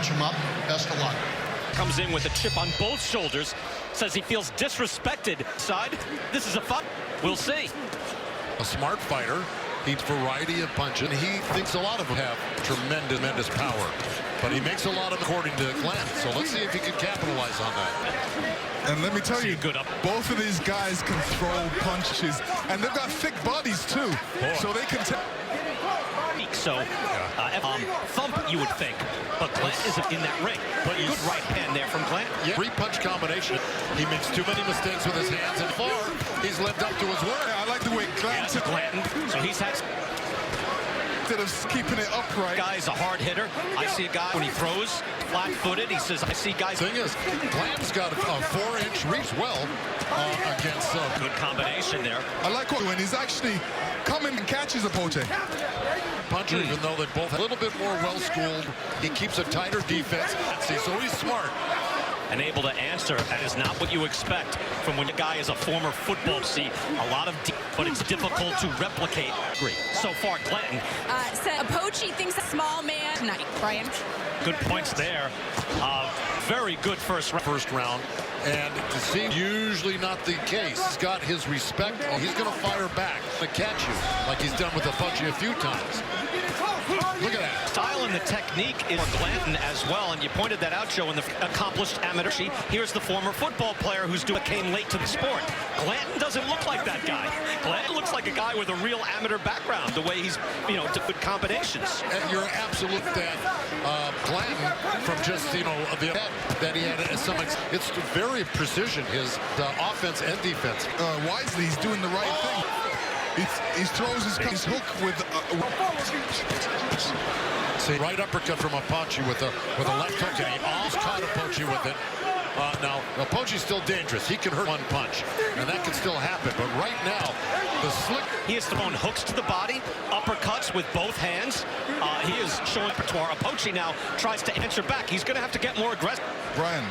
punch him up. Best of luck. Comes in with a chip on both shoulders. Says he feels disrespected. Side, this is a fight. We'll see. A smart fighter. He's variety of punching. He thinks a lot of them have tremendous power. But he makes a lot of them according to Glanton. So let's see if he can capitalize on that. And let me tell you, both of these guys can throw punches. And they've got thick bodies, too. So they can... Thump, you would think. But Glanton isn't in that ring. But good right hand there from Glanton. Yeah. Three-punch combination. He makes too many mistakes with his hands, and far, he's lived up to his word. Yeah, I like the way Glanton... Glanton. So he's had... Instead of keeping it upright. Guy's a hard hitter. I see a guy when he throws flat-footed. He says, I see guys. Thing is, Glanton's got a 4-inch reach well against good combination there. I like when he's actually coming and catches Apochi. Puncher, even though they both a little bit more well-schooled, he keeps a tighter defense. So he's smart. And able to answer. That is not what you expect from when a guy is a former football. See a lot of but it's difficult to replicate. Great. So far, Glanton. Said Apochi thinks a small man tonight, Brian. Good points there. Very good first round. And to see, usually not the case. He's got his respect. He's going to fire back to catch you, like he's done with Apochi a few times. Look at that. Style and the technique is Glanton as well, and you pointed that out, Joe, in the accomplished amateur. Here's the former football player who's came late to the sport. Glanton doesn't look like that guy. Glanton looks like a guy with a real amateur background, the way he's, to good combinations. And you're absolute that Glanton, from just, the head that he had some, it's very precision, his offense and defense. Wisely, he's doing the right thing. He throws his hook with see, right uppercut from Apochi with a left hook, and he almost caught Apochi with it. Now, Apochi's still dangerous. He can hurt one punch, and that can still happen. But right now, the slick... He has thrown hooks to the body, uppercuts with both hands. He is showing repertoire. Apochi now tries to answer back. He's going to have to get more aggressive. Brian.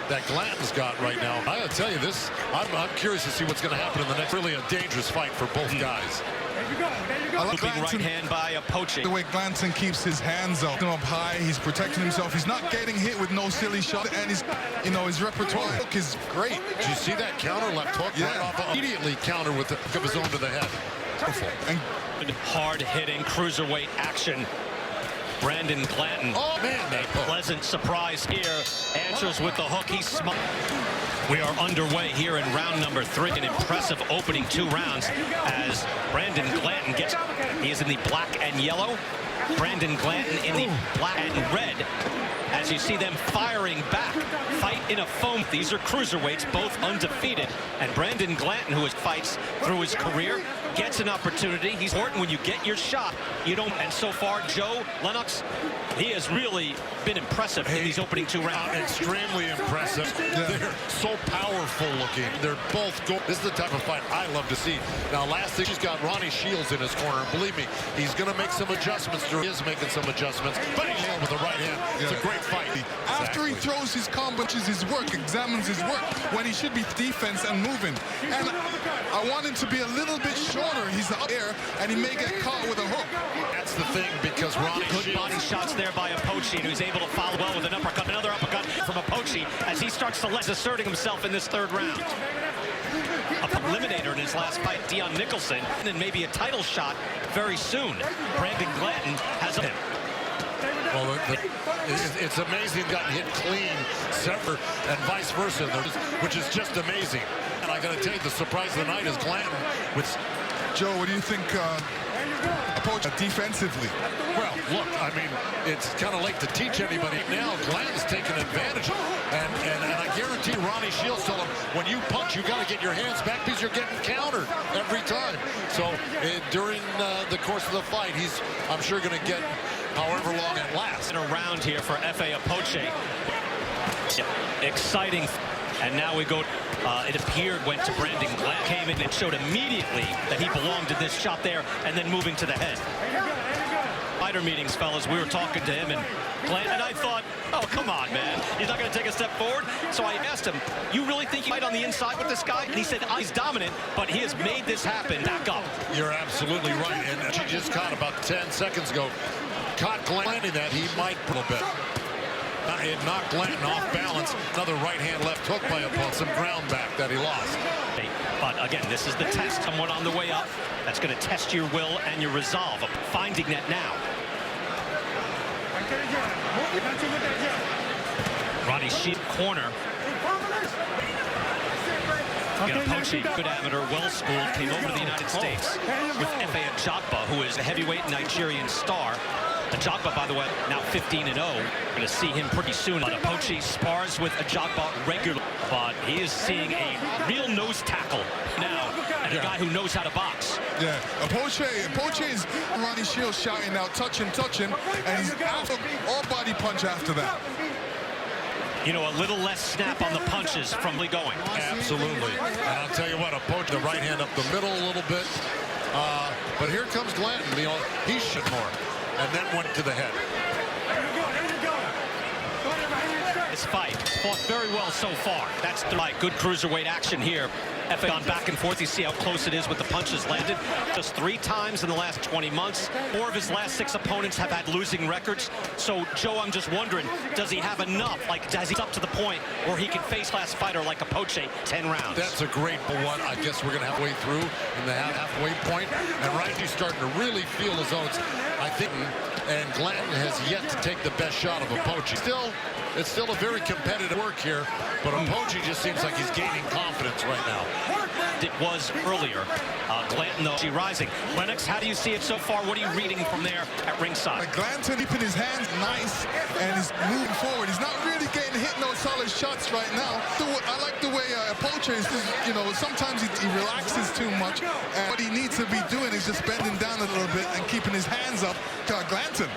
That Glanton's got right now. I gotta tell you this, I'm curious to see what's going to happen in the next. Really a dangerous fight for both guys. I like right hand by Apochi. The way Glanton keeps his hands up high, he's protecting himself. He's not getting hit with no silly shot, and his repertoire hook is great. Did you see that counter left hook? Yeah. Right off, immediately counter with the hook of his own to the head. And hard-hitting cruiserweight action. Brandon Glanton. Oh, man, that hook. Pleasant surprise here. Answers with the hook. He's smart. We are underway here in round number 3. An impressive opening 2 rounds as Brandon Glanton gets... He is in the black and yellow. Brandon Glanton in the black and red. As you see them firing back. Fight in a foam. These are cruiserweights, both undefeated. And Brandon Glanton, who fights through his career, gets an opportunity. He's important when you get your shot. You don't. And so far, Joe Lennox, he has really been impressive in these opening 2 rounds. Extremely impressive. Yeah. They're so powerful looking. They're both good. This is the type of fight I love to see. Now, last thing, he's got Ronnie Shields in his corner. Believe me, he's going to make some adjustments. He is making some adjustments, but he's in with the right hand. It's a great fight. After he throws his combos, his work, examines his work, when he should be defense and moving. And I want him to be a little bit shorter. He's up there, and he may get caught with a hook. That's the thing, because Ronnie Good body shots there by Apochi, who's able to follow well with an uppercut. Another uppercut from Apochi as he starts to asserting himself in this 3rd round. A eliminator in his last fight, Dion Nicholson, and then maybe a title shot very soon. Brandon Glanton has him. Well, it's amazing gotten hit clean, sever, and vice versa, which is just amazing. And I got to tell you, the surprise of the night is Glanton. Joe, what do you think Apochi defensively? Well, look, I mean, it's kind of late to teach anybody. Now, Glanton's taking advantage. And I guarantee Ronnie Shields told him, when you punch, you got to get your hands back because you're getting countered every time. So during the course of the fight, he's, I'm sure, going to get however long it lasts. In a round here for Efe Apochi. Exciting. And now we go, it appeared went to Brandon Glanton. Came in and showed immediately that he belonged to this shot there, and then moving to the head. Fighter meetings, fellas, we were talking to him, and Glanton, and I thought, oh, come on, man. He's not going to take a step forward. So I asked him, you really think you fight on the inside with this guy? And he said, he's dominant, but he has made this happen. Back up. You're absolutely right. And she just caught about 10 seconds ago. Caught Glanton that he might a little bit. It knocked Glanton off balance. Another right-hand left hook by Apochi. Some ground back that he lost. But again, this is the test. Someone on the way up. That's going to test your will and your resolve. Finding that now. Ronnie Shield corner. Apochi, good amateur, well-schooled, came over to the United States with Efetobar, who is a heavyweight Nigerian star. Ajagba, by the way, now 15-0. Going to see him pretty soon. But Apochi spars with Ajagba regularly. But he is seeing a real nose tackle now. And a guy who knows how to box. Yeah, Apochi is Ronnie Shields shouting out, touching, and he's out of all body punch after that. You know, a little less snap on the punches from Lee going. Absolutely. And I'll tell you what, Apochi, the right hand up the middle a little bit. But here comes Glanton. You know, he should more. And then went to the head. This fight fought very well so far. That's the good cruiserweight action here. Efe gone back and forth. You see how close it is with the punches landed. Just 3 times in the last 20 months. 4 of his last 6 opponents have had losing records. So, Joe, I'm just wondering, does he have enough? Like, does he up to the point where he can face last fighter like Apochi 10 rounds? That's a great one. I guess we're going to halfway through in the halfway point. And Raiji's starting to really feel his oats. I think, and Glanton has yet to take the best shot of Apochi. It's still a very competitive work here, but Apochi just seems like he's gaining confidence right now. It was earlier. Glanton, though, rising. Lennox, how do you see it so far? What are you reading from there at ringside? Glanton keeping his hands nice, and he's moving forward. He's not really getting hit no solid shots right now. I like the way Apochi is, you know, sometimes he relaxes too much, and what he needs to be doing is just bending down a little bit and keeping his hands up to Glanton.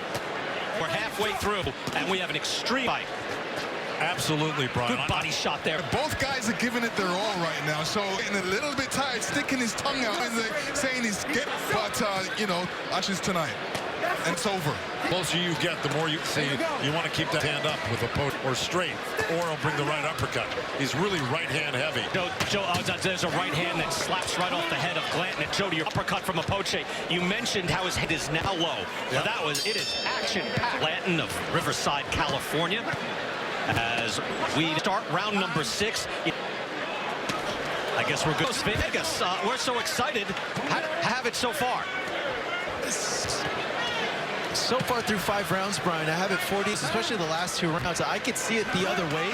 We're halfway through, and we have an extreme fight. Absolutely, Brian. Good body shot there. Both guys are giving it their all right now, so getting a little bit tired, sticking his tongue out and saying he's getting, but you know, watches tonight, and it's over. The closer you get, the more you see. You want to keep that hand up with Apochi, or straight, or he'll bring the right uppercut. He's really right hand heavy. Joe, there's a right hand that slaps right off the head of Glanton. And Joe, to your uppercut from Apochi, you mentioned how his head is now low. Yep. Well, it is action-packed. Glanton of Riverside, California. As we start round number 6. I guess we're good. Vegas, we're so excited. Have it so far. So far through 5 rounds, Brian, I have it 40, especially the last 2 rounds. I could see it the other way,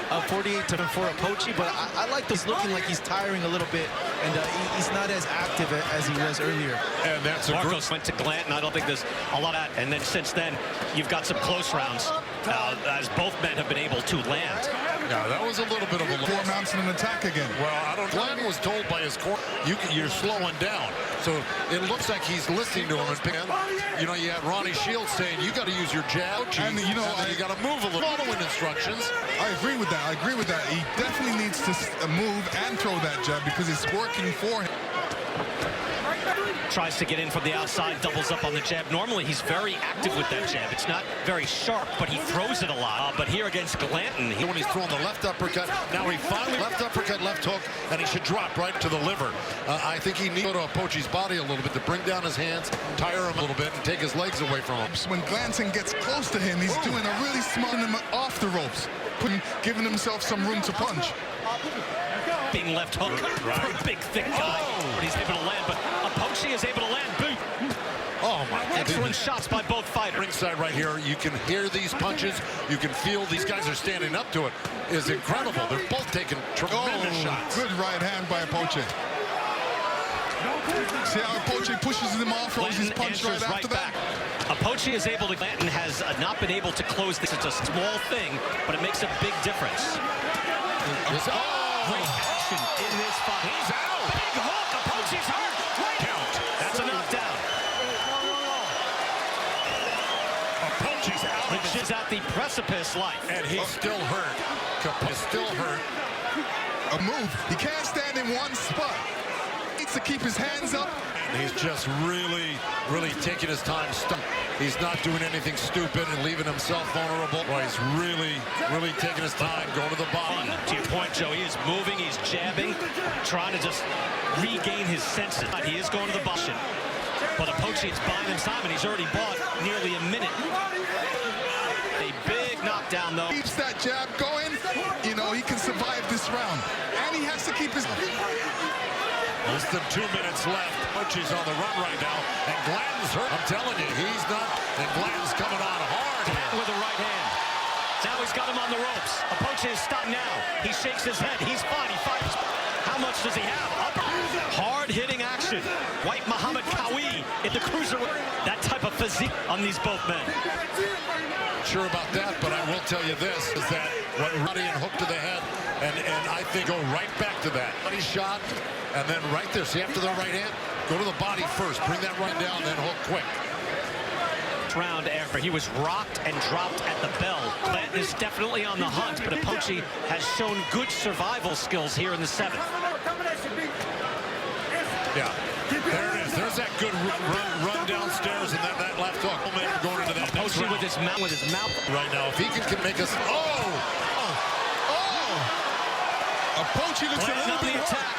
48-4 Apochi, but I like this looking like he's tiring a little bit, and he's not as active as he was earlier. And that's a Marcos went to Glanton. I don't think there's a lot of that. And then since then, you've got some close rounds, as both men have been able to land. Yeah, that was a little bit of a 4 mounts in an attack again. Well, I don't. Glanton was told by his corner, you're slowing down. So it looks like he's listening to him. And you know, you had Ronnie Shields saying you got to use your jab, and you know, you got to move a little. Following instructions. I agree with that. He definitely needs to move and throw that jab because it's working for him. Tries to get in from the outside, doubles up on the jab. Normally, he's very active with that jab. It's not very sharp, but he throws it a lot. But here against Glanton, when he's throwing the left uppercut, now he finally left uppercut, left hook, and he should drop right to the liver. I think he needs to go to Apochi's body a little bit to bring down his hands, tire him a little bit, and take his legs away from him. When Glanton gets close to him, he's doing a really smart him off the ropes, giving himself some room to punch. Being left hook, right. Big, thick guy, but he's able to land. But Apochi is able to land boot. Oh, my God. Excellent shots by both fighters. Ringside right here, you can hear these punches. You can feel these guys are standing up to it. It's incredible. They're both taking tremendous shots. Good right hand by Apochi. See how Apochi pushes him off, throws his punch right after that? Apochi is able to, Glanton has not been able to close this. It's a small thing, but it makes a big difference. Great action in this fight. He's out. Big hook. Apochi's hurt. Count. That's a knockdown. Apochi's out. Which is at the precipice life. And he's still hurt. He's still hurt. A move. He can't stand in one spot. He needs to keep his hands up. He's just really taking his time. He's not doing anything stupid and leaving himself vulnerable. Boy, he's really taking his time, going to the bottom. To your point, Joe, he is moving, he's jabbing, trying to just regain his senses. He is going to the bottom. But Apochi is buying him time, and he's already bought nearly a minute. A big knock. knockdown, though. Keeps that jab going, you know, he can survive this round. And he has to keep his... Less than 2 minutes left. Apochi's on the run right now, and Glanton's hurt. I'm telling you, he's not, and Glanton's coming on hard here. With the right hand. Now he's got him on the ropes. Apochi is stopped now. He shakes his head. He's fine. He fights. How much does he have? Up. Hard-hitting action. White Muhammad Kawi in the cruiserweight. That type of physique on these both men. Sure about that, but I will tell you this, is that what Roddy and hook to the head, and I think go right back to that. Body shot, and then right there. See, after the right hand, go to the body first. Bring that right down, then hook quick. Round after he was rocked and dropped at the bell. Glanton is definitely on the hunt, but Apochi has shown good survival skills here in the 7th. Yeah, there it is. There's that good run downstairs, and then that left hook. Going into that Apochi with his mouth right now. If he can make us, Apochi looks a Glanton little on bit the attack.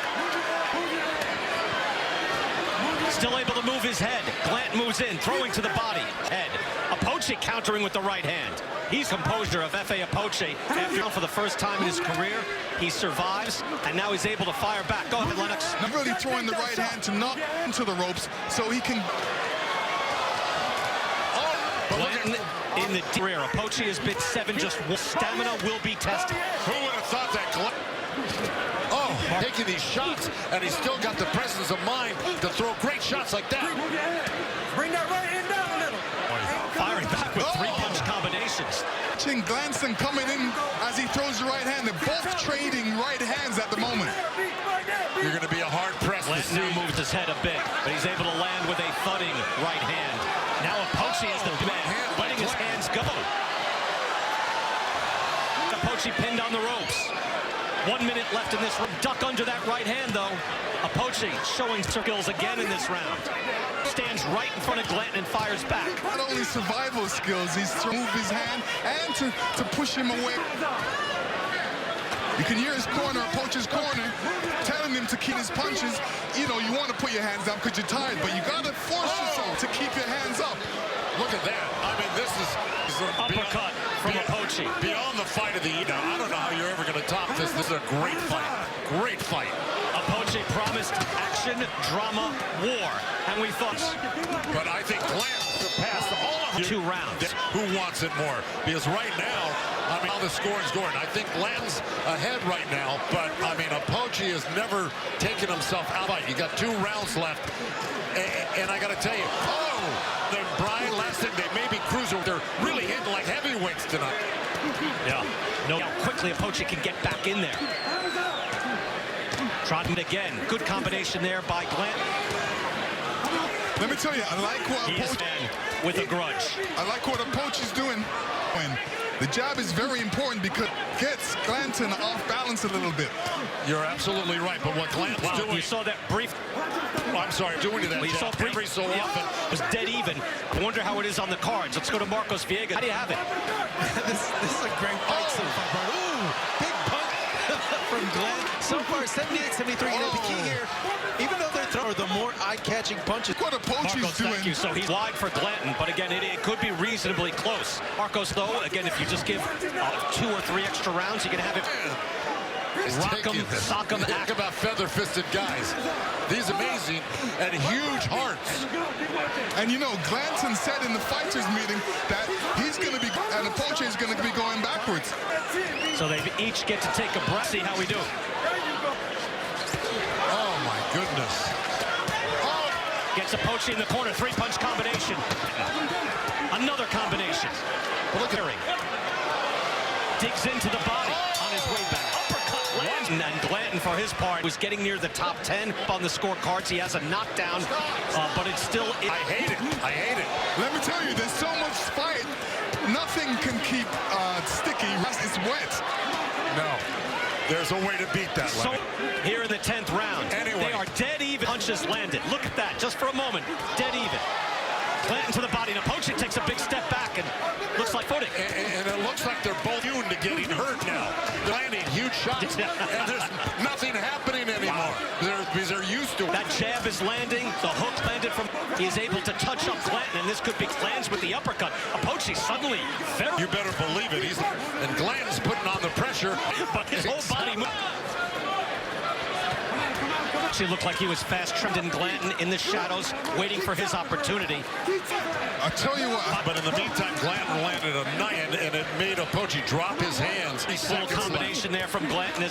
Still able to move his head. Glanton moves in, throwing to the body. Head. Apochi countering with the right hand. He's composure of Efe Apochi. After for the first time in his career, he survives, and now he's able to fire back. Go ahead, Lennox. Not really throwing the right hand to knock into the ropes so he can... Glanton in the career. Apochi has been 7, just one. Stamina will be tested. who would have thought that Glanton? Taking these shots, and he's still got the presence of mind to throw great shots like that. Bring that right hand down a little. Firing back with 3-punch combinations. Glanton coming in as he throws the right hand. They're both trading right hands at the moment. You're going to be a hard press to Glanton see. now moves his head a bit, but he's able to land with a thudding right hand. Now Apochi is the man, letting his hands go. Apochi pinned on the ropes. 1 minute left in this round. Duck under that right hand, though. Apochi showing skills again in this round. Stands right in front of Glanton and fires back. Not only survival skills, he's to move his hand and to push him away. You can hear his corner, Apochi's corner, telling him to keep his punches. You know, you want to put your hands down because you're tired, but you got to force yourself to keep your hands up. Look at that. I mean, this is Uppercut from Apochi. Beyond the fight of the evening. I don't know how you're ever going to top this. This is a great fight. Great fight. Apochi promised action, drama, war, and we thought. But I think Glanton surpassed all of 2 rounds. Who wants it more? Because right now, I mean, how the score is going. I think Glanton's ahead right now, but I mean, Apochi has never taken himself out. You got 2 rounds left, and I got to tell you, Brian, last thing, they may be cruising. They're really hitting like heavyweights tonight. Yeah. No. How quickly Apochi can get back in there. Trotting again. Good combination there by Glanton. Let me tell you, I like what He is Apochi... with a grudge. I like what Apochi's doing. The jab is very important because it gets Glanton off balance a little bit. You're absolutely right, but what Glanton's doing... You saw that brief... I'm sorry, doing to that jab every so often. It was dead even. I wonder how it is on the cards. Let's go to Marcos Villegas. How do you have it? this is a great fight so far. Ooh, big punch from Glenn. So far, 78-73. You know, the key here, even though they're throwing the more eye-catching punches. What Apochi's Marcos, doing. thank you. So he's wide for Glanton, but again, it could be reasonably close. Marcos, though, again, if you just give 2 or 3 extra rounds, you can have it. Rock 'em, sock 'em, Think about feather-fisted guys. These amazing and huge hearts. And you know, Glanton said in the fighters meeting that he's going to be, and Apochi is going to be going backwards. So they each get to take a breath. See how we do. Oh, my goodness. Gets Apochi in the corner. 3-punch combination. Another combination. Look at her. Digs into the body on his way back. And Glanton, for his part, was getting near the top 10 on the scorecards. He has a knockdown, but it's still... I hate it. I hate it. Let me tell you, there's so much fight. Nothing can keep sticky. It's wet. No. There's a way to beat that. So, here in the 10th round, Anyway. they are dead even. Punches landed. Look at that, just for a moment. Dead even. Glanton to the body, and Apochi takes a big step back and looks like footing. And it looks like they're both immune to getting hurt now. They're landing huge shots, and there's nothing happening anymore. because they're used to it. That jab is landing. The hook landed from. He is able to touch up Glanton, and this could be lands with the uppercut. Apochi suddenly very. You better believe it. And Glanton's putting on the pressure. But his whole body moved. She looked like he was fast-tracked in Glanton in the shadows, waiting for his opportunity. I tell you what. But in the meantime, Glanton landed a knife, and it made Apochi drop his hands. Little combination there from Glanton.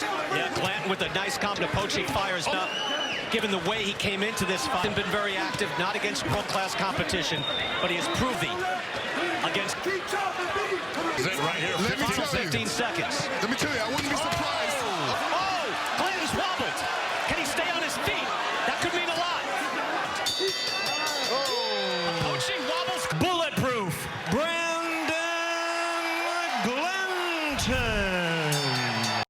Glanton with a nice combo. Apochi fires up. Given the way he came into this fight, he's been very active, not against world-class competition, but he has proved against. Is it right here? Let me tell you. 15 seconds. Let me tell you, I wouldn't be surprised. Oh, Glanton's wobbled.